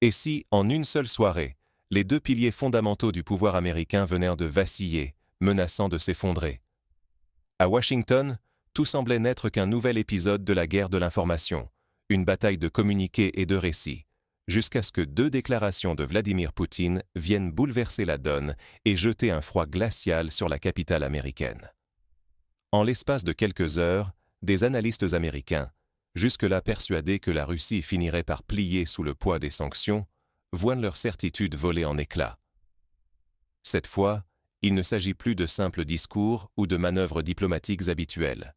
Et si, en une seule soirée, les deux piliers fondamentaux du pouvoir américain venaient de vaciller, menaçant de s'effondrer? À Washington, tout semblait n'être qu'un nouvel épisode de la guerre de l'information, une bataille de communiqués et de récits, jusqu'à ce que deux déclarations de Vladimir Poutine viennent bouleverser la donne et jeter un froid glacial sur la capitale américaine. En l'espace de quelques heures, des analystes américains, jusque-là persuadés que la Russie finirait par plier sous le poids des sanctions, voient leur certitude voler en éclats. Cette fois, il ne s'agit plus de simples discours ou de manœuvres diplomatiques habituelles.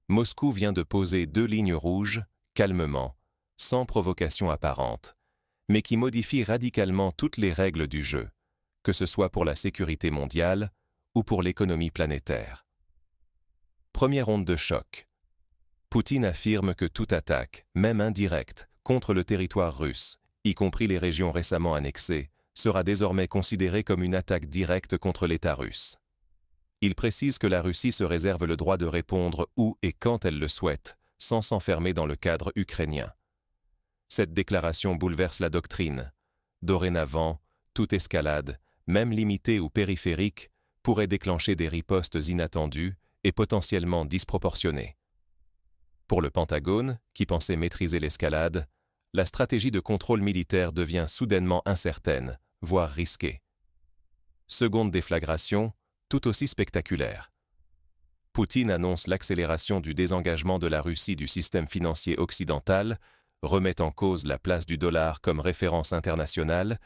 Moscou vient de poser deux lignes rouges, calmement, sans provocation apparente, mais qui modifient radicalement toutes les règles du jeu, que ce soit pour la sécurité mondiale ou pour l'économie planétaire. Première onde de choc. Poutine affirme que toute attaque, même indirecte, contre le territoire russe, y compris les régions récemment annexées, sera désormais considérée comme une attaque directe contre l'État russe. Il précise que la Russie se réserve le droit de répondre où et quand elle le souhaite, sans s'enfermer dans le cadre ukrainien. Cette déclaration bouleverse la doctrine. Dorénavant, toute escalade, même limitée ou périphérique, pourrait déclencher des ripostes inattendues et potentiellement disproportionnées. Pour le Pentagone, qui pensait maîtriser l'escalade, la stratégie de contrôle militaire devient soudainement incertaine, voire risquée. Seconde déflagration, tout aussi spectaculaire. Poutine annonce l'accélération du désengagement de la Russie du système financier occidental, remet en cause la place du dollar comme référence internationale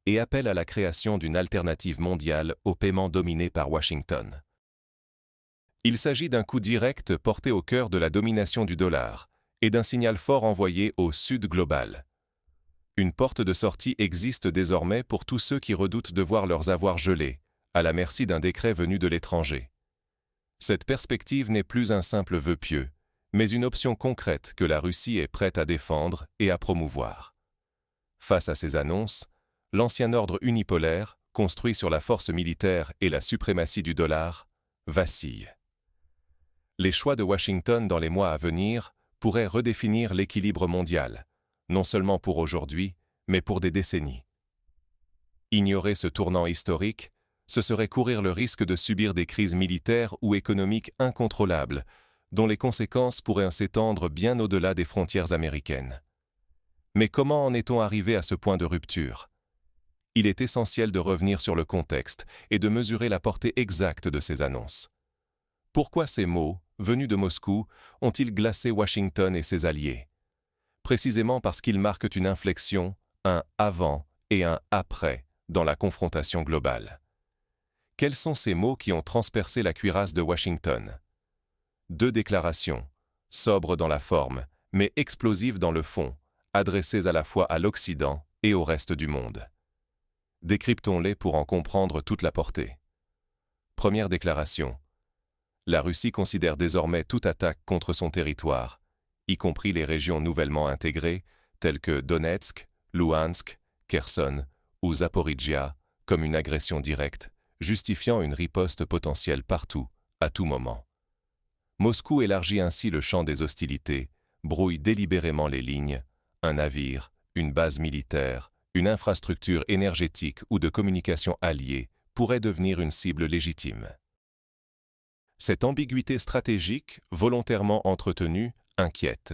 et appelle à la création d'une alternative mondiale au paiement dominé par Washington. Il s'agit d'un coup direct porté au cœur de la domination du dollar et d'un signal fort envoyé au Sud global. Une porte de sortie existe désormais pour tous ceux qui redoutent de voir leurs avoirs gelés, à la merci d'un décret venu de l'étranger. Cette perspective n'est plus un simple vœu pieux, mais une option concrète que la Russie est prête à défendre et à promouvoir. Face à ces annonces, l'ancien ordre unipolaire, construit sur la force militaire et la suprématie du dollar, vacille. Les choix de Washington dans les mois à venir pourraient redéfinir l'équilibre mondial, non seulement pour aujourd'hui, mais pour des décennies. Ignorer ce tournant historique, ce serait courir le risque de subir des crises militaires ou économiques incontrôlables, dont les conséquences pourraient s'étendre bien au-delà des frontières américaines. Mais comment en est-on arrivé à ce point de rupture? Il est essentiel de revenir sur le contexte et de mesurer la portée exacte de ces annonces. Pourquoi ces mots, venus de Moscou, ont-ils glacé Washington et ses alliés? Précisément parce qu'ils marquent une inflexion, un avant et un après dans la confrontation globale. Quels sont ces mots qui ont transpercé la cuirasse de Washington? Deux déclarations, sobres dans la forme, mais explosives dans le fond, adressées à la fois à l'Occident et au reste du monde. Décryptons-les pour en comprendre toute la portée. Première déclaration. La Russie considère désormais toute attaque contre son territoire, y compris les régions nouvellement intégrées, telles que Donetsk, Louhansk, Kherson ou Zaporijia, comme une agression directe, justifiant une riposte potentielle partout, à tout moment. Moscou élargit ainsi le champ des hostilités, brouille délibérément les lignes, un navire, une base militaire, une infrastructure énergétique ou de communication alliée pourrait devenir une cible légitime. Cette ambiguïté stratégique, volontairement entretenue, inquiète.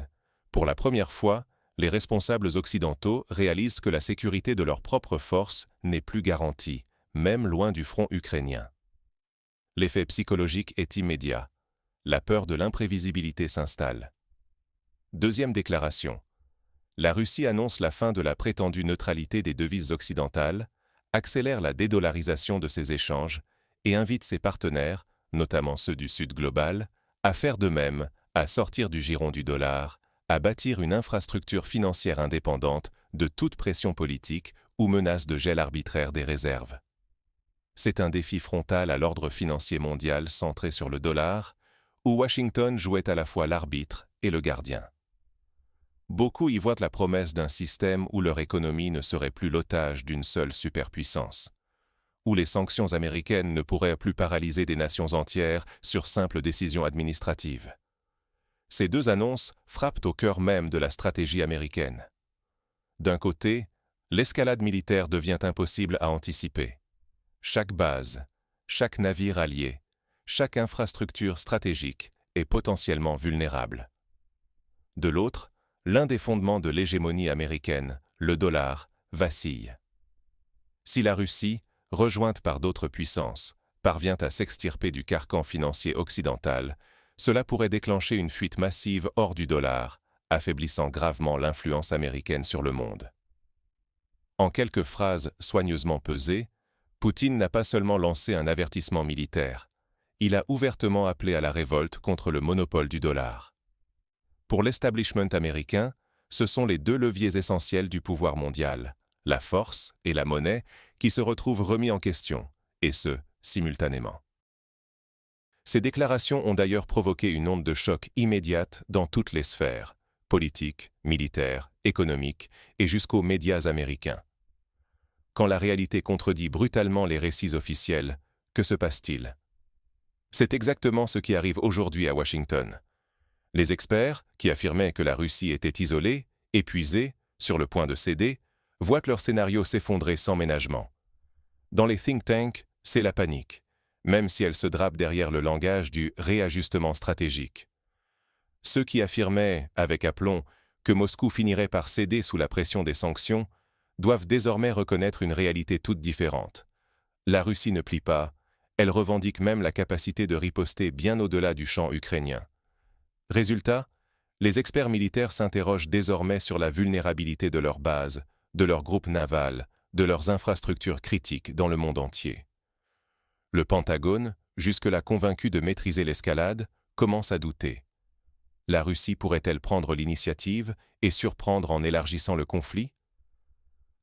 Pour la première fois, les responsables occidentaux réalisent que la sécurité de leurs propres forces n'est plus garantie, même loin du front ukrainien. L'effet psychologique est immédiat. La peur de l'imprévisibilité s'installe. Deuxième déclaration. La Russie annonce la fin de la prétendue neutralité des devises occidentales, accélère la dédollarisation de ses échanges et invite ses partenaires, notamment ceux du Sud global, à faire de même, à sortir du giron du dollar, à bâtir une infrastructure financière indépendante de toute pression politique ou menace de gel arbitraire des réserves. C'est un défi frontal à l'ordre financier mondial centré sur le dollar, où Washington jouait à la fois l'arbitre et le gardien. Beaucoup y voient la promesse d'un système où leur économie ne serait plus l'otage d'une seule superpuissance, où les sanctions américaines ne pourraient plus paralyser des nations entières sur simple décision administrative. Ces deux annonces frappent au cœur même de la stratégie américaine. D'un côté, l'escalade militaire devient impossible à anticiper. Chaque base, chaque navire allié, chaque infrastructure stratégique est potentiellement vulnérable. De l'autre, l'un des fondements de l'hégémonie américaine, le dollar, vacille. Si la Russie, rejointe par d'autres puissances, parvient à s'extirper du carcan financier occidental, cela pourrait déclencher une fuite massive hors du dollar, affaiblissant gravement l'influence américaine sur le monde. En quelques phrases soigneusement pesées, Poutine n'a pas seulement lancé un avertissement militaire, il a ouvertement appelé à la révolte contre le monopole du dollar. Pour l'establishment américain, ce sont les deux leviers essentiels du pouvoir mondial, la force et la monnaie, qui se retrouvent remis en question, et ce, simultanément. Ces déclarations ont d'ailleurs provoqué une onde de choc immédiate dans toutes les sphères, politiques, militaires, économiques et jusqu'aux médias américains. Quand la réalité contredit brutalement les récits officiels, que se passe-t-il? C'est exactement ce qui arrive aujourd'hui à Washington. Les experts, qui affirmaient que la Russie était isolée, épuisée, sur le point de céder, voient leur scénario s'effondrer sans ménagement. Dans les think tanks, c'est la panique, même si elle se drape derrière le langage du réajustement stratégique. Ceux qui affirmaient, avec aplomb, que Moscou finirait par céder sous la pression des sanctions, doivent désormais reconnaître une réalité toute différente. La Russie ne plie pas, elle revendique même la capacité de riposter bien au-delà du champ ukrainien. Résultat, les experts militaires s'interrogent désormais sur la vulnérabilité de leurs bases, de leurs groupes navals, de leurs infrastructures critiques dans le monde entier. Le Pentagone, jusque-là convaincu de maîtriser l'escalade, commence à douter. La Russie pourrait-elle prendre l'initiative et surprendre en élargissant le conflit?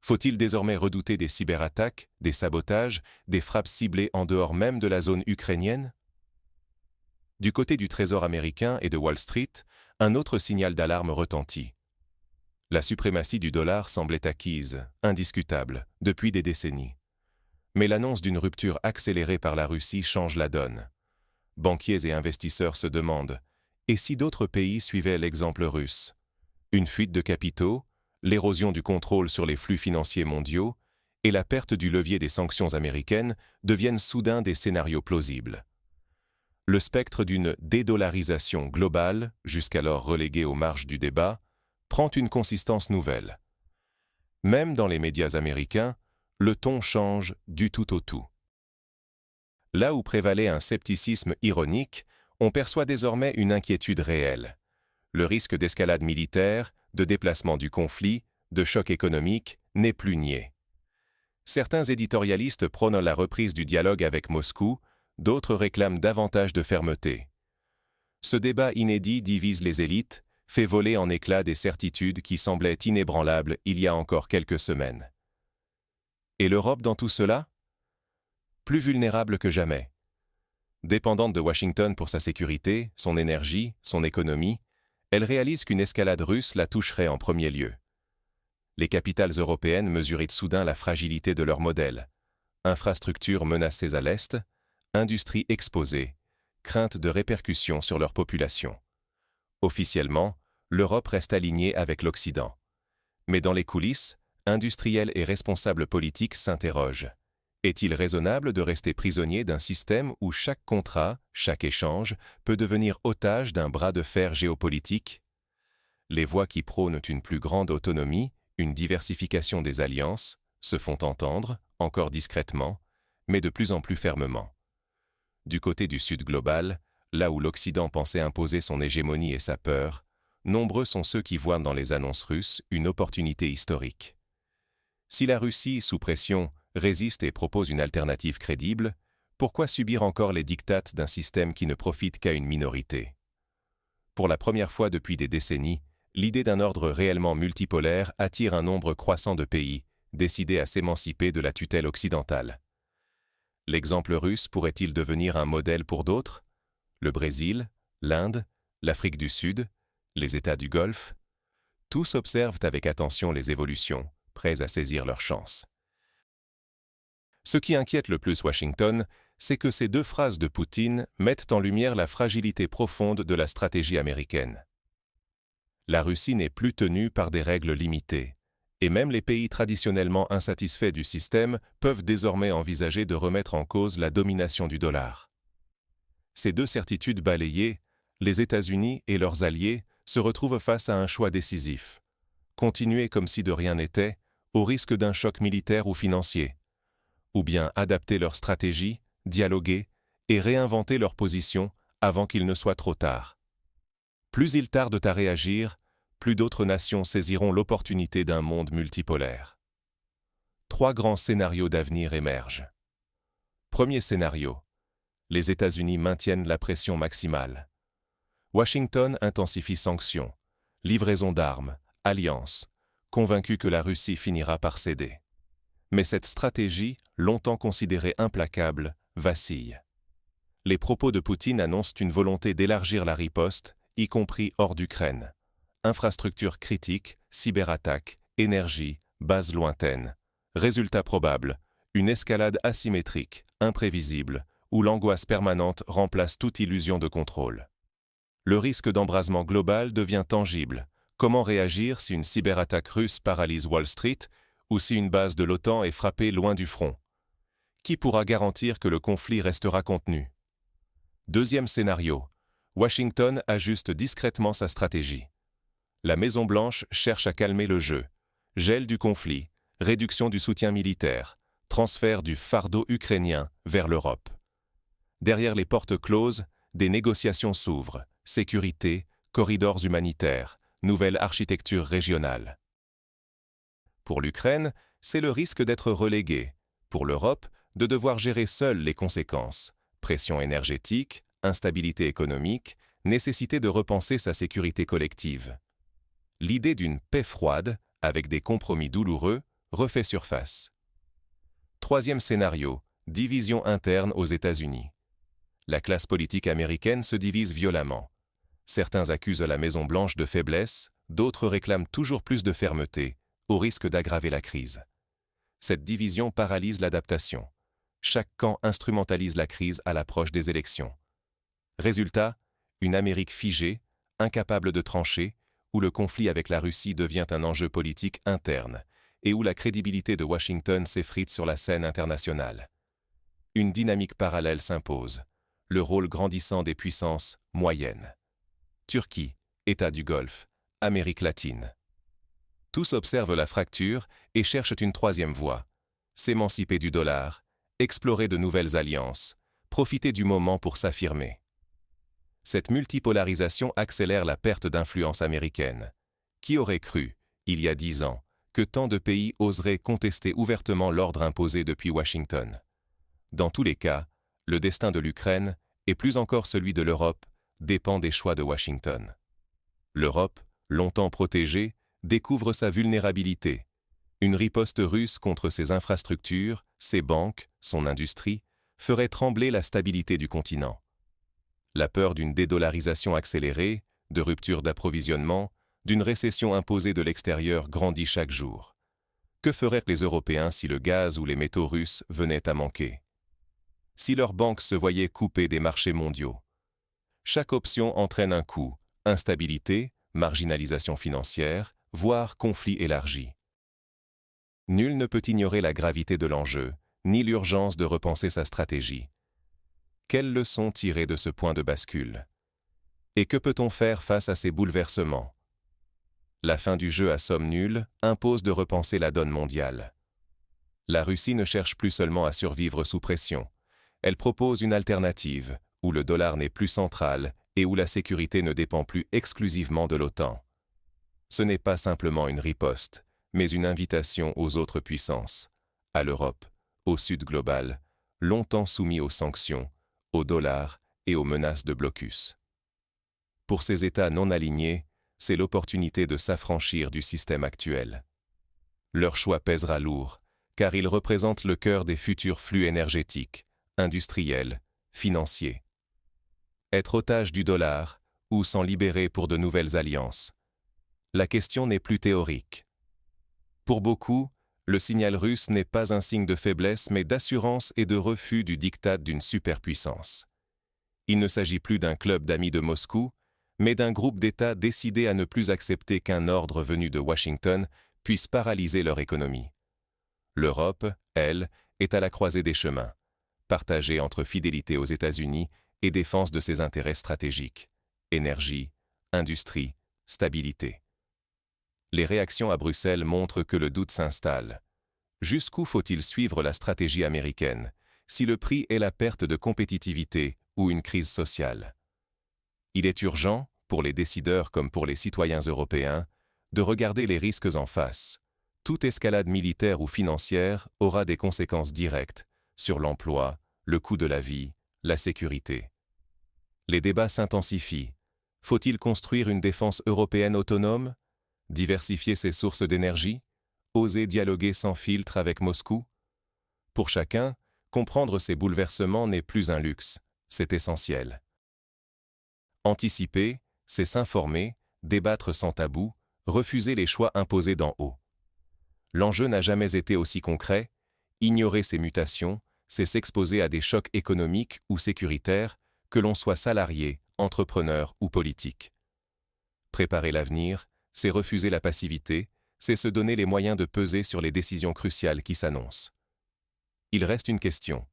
Faut-il désormais redouter des cyberattaques, des sabotages, des frappes ciblées en dehors même de la zone ukrainienne? Du côté du Trésor américain et de Wall Street, un autre signal d'alarme retentit. La suprématie du dollar semblait acquise, indiscutable, depuis des décennies. Mais l'annonce d'une rupture accélérée par la Russie change la donne. Banquiers et investisseurs se demandent « Et si d'autres pays suivaient l'exemple russe ?» Une fuite de capitaux, l'érosion du contrôle sur les flux financiers mondiaux et la perte du levier des sanctions américaines deviennent soudain des scénarios plausibles. Le spectre d'une dédollarisation globale, jusqu'alors reléguée aux marges du débat, prend une consistance nouvelle. Même dans les médias américains, le ton change du tout au tout. Là où prévalait un scepticisme ironique, on perçoit désormais une inquiétude réelle. Le risque d'escalade militaire, de déplacement du conflit, de choc économique n'est plus nié. Certains éditorialistes prônent la reprise du dialogue avec Moscou, d'autres réclament davantage de fermeté. Ce débat inédit divise les élites, fait voler en éclats des certitudes qui semblaient inébranlables il y a encore quelques semaines. Et l'Europe dans tout cela? Plus vulnérable que jamais. Dépendante de Washington pour sa sécurité, son énergie, son économie, elle réalise qu'une escalade russe la toucherait en premier lieu. Les capitales européennes mesuraient soudain la fragilité de leur modèle. Infrastructures menacées à l'Est, industries exposées, crainte de répercussions sur leur population. Officiellement, l'Europe reste alignée avec l'Occident. Mais dans les coulisses, industriels et responsables politiques s'interrogent. Est-il raisonnable de rester prisonnier d'un système où chaque contrat, chaque échange, peut devenir otage d'un bras de fer géopolitique? Les voix qui prônent une plus grande autonomie, une diversification des alliances, se font entendre, encore discrètement, mais de plus en plus fermement. Du côté du Sud global, là où l'Occident pensait imposer son hégémonie et sa peur, nombreux sont ceux qui voient dans les annonces russes une opportunité historique. Si la Russie, sous pression, résiste et propose une alternative crédible, pourquoi subir encore les diktats d'un système qui ne profite qu'à une minorité? Pour la première fois depuis des décennies, l'idée d'un ordre réellement multipolaire attire un nombre croissant de pays, décidés à s'émanciper de la tutelle occidentale. L'exemple russe pourrait-il devenir un modèle pour d'autres? Le Brésil, l'Inde, l'Afrique du Sud, les États du Golfe? Tous observent avec attention les évolutions, prêts à saisir leur chance. Ce qui inquiète le plus Washington, c'est que ces deux phrases de Poutine mettent en lumière la fragilité profonde de la stratégie américaine. La Russie n'est plus tenue par des règles limitées. Et même les pays traditionnellement insatisfaits du système peuvent désormais envisager de remettre en cause la domination du dollar. Ces deux certitudes balayées, les États-Unis et leurs alliés se retrouvent face à un choix décisif. Continuer comme si de rien n'était, au risque d'un choc militaire ou financier, ou bien adapter leur stratégie, dialoguer et réinventer leur position avant qu'il ne soit trop tard. Plus ils tardent à réagir, plus d'autres nations saisiront l'opportunité d'un monde multipolaire. 3 grands scénarios d'avenir émergent. Premier scénario. Les États-Unis maintiennent la pression maximale. Washington intensifie sanctions, livraison d'armes, alliances, convaincu que la Russie finira par céder. Mais cette stratégie, longtemps considérée implacable, vacille. Les propos de Poutine annoncent une volonté d'élargir la riposte, y compris hors d'Ukraine. Infrastructures critiques, cyberattaques, énergie, bases lointaines. Résultat probable, une escalade asymétrique, imprévisible, où l'angoisse permanente remplace toute illusion de contrôle. Le risque d'embrasement global devient tangible. Comment réagir si une cyberattaque russe paralyse Wall Street ou si une base de l'OTAN est frappée loin du front? Qui pourra garantir que le conflit restera contenu? Deuxième scénario. Washington ajuste discrètement sa stratégie. La Maison-Blanche cherche à calmer le jeu. Gel du conflit, réduction du soutien militaire, transfert du fardeau ukrainien vers l'Europe. Derrière les portes closes, des négociations s'ouvrent. Sécurité, corridors humanitaires, nouvelle architecture régionale. Pour l'Ukraine, c'est le risque d'être relégué. Pour l'Europe, de devoir gérer seule les conséquences. Pression énergétique, instabilité économique, nécessité de repenser sa sécurité collective. L'idée d'une paix froide, avec des compromis douloureux, refait surface. Troisième scénario, division interne aux États-Unis. La classe politique américaine se divise violemment. Certains accusent la Maison-Blanche de faiblesse, d'autres réclament toujours plus de fermeté, au risque d'aggraver la crise. Cette division paralyse l'adaptation. Chaque camp instrumentalise la crise à l'approche des élections. Résultat, une Amérique figée, incapable de trancher, où le conflit avec la Russie devient un enjeu politique interne, et où la crédibilité de Washington s'effrite sur la scène internationale. Une dynamique parallèle s'impose, le rôle grandissant des puissances moyennes. Turquie, États du Golfe, Amérique latine. Tous observent la fracture et cherchent une troisième voie. S'émanciper du dollar, explorer de nouvelles alliances, profiter du moment pour s'affirmer. Cette multipolarisation accélère la perte d'influence américaine. Qui aurait cru, il y a 10 ans, que tant de pays oseraient contester ouvertement l'ordre imposé depuis Washington? Dans tous les cas, le destin de l'Ukraine, et plus encore celui de l'Europe, dépend des choix de Washington. L'Europe, longtemps protégée, découvre sa vulnérabilité. Une riposte russe contre ses infrastructures, ses banques, son industrie, ferait trembler la stabilité du continent. La peur d'une dédollarisation accélérée, de rupture d'approvisionnement, d'une récession imposée de l'extérieur grandit chaque jour. Que feraient les Européens si le gaz ou les métaux russes venaient à manquer? Si leurs banques se voyaient coupées des marchés mondiaux? Chaque option entraîne un coût, instabilité, marginalisation financière, voire conflit élargi. Nul ne peut ignorer la gravité de l'enjeu, ni l'urgence de repenser sa stratégie. Quelles leçons tirer de ce point de bascule? Et que peut-on faire face à ces bouleversements? La fin du jeu à somme nulle impose de repenser la donne mondiale. La Russie ne cherche plus seulement à survivre sous pression. Elle propose une alternative, où le dollar n'est plus central et où la sécurité ne dépend plus exclusivement de l'OTAN. Ce n'est pas simplement une riposte, mais une invitation aux autres puissances, à l'Europe, au Sud global, longtemps soumis aux sanctions, au dollar et aux menaces de blocus. Pour ces États non alignés, c'est l'opportunité de s'affranchir du système actuel. Leur choix pèsera lourd, car ils représentent le cœur des futurs flux énergétiques, industriels, financiers. Être otage du dollar ou s'en libérer pour de nouvelles alliances? La question n'est plus théorique. Pour beaucoup, le signal russe n'est pas un signe de faiblesse mais d'assurance et de refus du diktat d'une superpuissance. Il ne s'agit plus d'un club d'amis de Moscou, mais d'un groupe d'États décidés à ne plus accepter qu'un ordre venu de Washington puisse paralyser leur économie. L'Europe, elle, est à la croisée des chemins, partagée entre fidélité aux États-Unis et défense de ses intérêts stratégiques, énergie, industrie, stabilité. Les réactions à Bruxelles montrent que le doute s'installe. Jusqu'où faut-il suivre la stratégie américaine, si le prix est la perte de compétitivité ou une crise sociale? Il est urgent, pour les décideurs comme pour les citoyens européens, de regarder les risques en face. Toute escalade militaire ou financière aura des conséquences directes sur l'emploi, le coût de la vie, la sécurité. Les débats s'intensifient. Faut-il construire une défense européenne autonome? Diversifier ses sources d'énergie? Oser dialoguer sans filtre avec Moscou? Pour chacun, comprendre ces bouleversements n'est plus un luxe, c'est essentiel. Anticiper, c'est s'informer, débattre sans tabou, refuser les choix imposés d'en haut. L'enjeu n'a jamais été aussi concret. Ignorer ces mutations, c'est s'exposer à des chocs économiques ou sécuritaires, que l'on soit salarié, entrepreneur ou politique. Préparer l'avenir, c'est refuser la passivité, c'est se donner les moyens de peser sur les décisions cruciales qui s'annoncent. Il reste une question.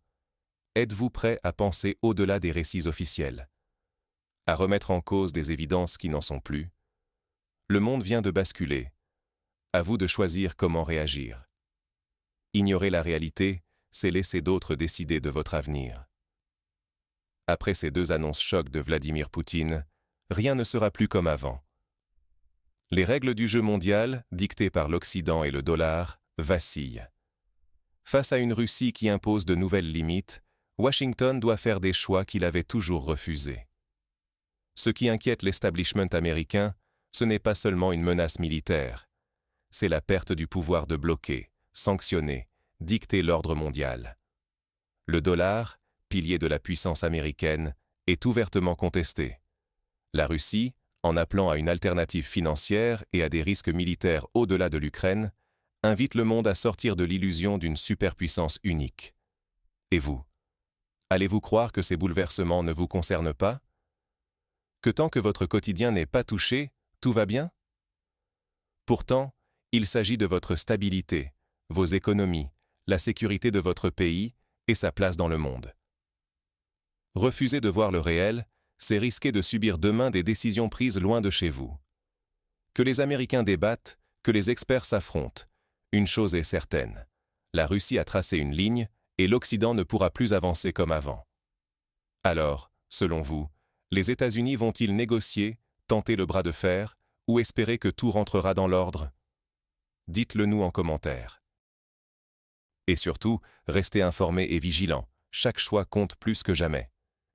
Êtes-vous prêt à penser au-delà des récits officiels? À remettre en cause des évidences qui n'en sont plus? Le monde vient de basculer. À vous de choisir comment réagir. Ignorer la réalité, c'est laisser d'autres décider de votre avenir. Après ces 2 annonces chocs de Vladimir Poutine, rien ne sera plus comme avant. Les règles du jeu mondial, dictées par l'Occident et le dollar, vacillent. Face à une Russie qui impose de nouvelles limites, Washington doit faire des choix qu'il avait toujours refusés. Ce qui inquiète l'establishment américain, ce n'est pas seulement une menace militaire, c'est la perte du pouvoir de bloquer, sanctionner, dicter l'ordre mondial. Le dollar, pilier de la puissance américaine, est ouvertement contesté. La Russie, en appelant à une alternative financière et à des risques militaires au-delà de l'Ukraine, invite le monde à sortir de l'illusion d'une superpuissance unique. Et vous? Allez-vous croire que ces bouleversements ne vous concernent pas? Que tant que votre quotidien n'est pas touché, tout va bien? Pourtant, il s'agit de votre stabilité, vos économies, la sécurité de votre pays et sa place dans le monde. Refuser de voir le réel, c'est risquer de subir demain des décisions prises loin de chez vous. Que les Américains débattent, que les experts s'affrontent, une chose est certaine, la Russie a tracé une ligne et l'Occident ne pourra plus avancer comme avant. Alors, selon vous, les États-Unis vont-ils négocier, tenter le bras de fer, ou espérer que tout rentrera dans l'ordre? Dites-le nous en commentaire. Et surtout, restez informés et vigilants, chaque choix compte plus que jamais.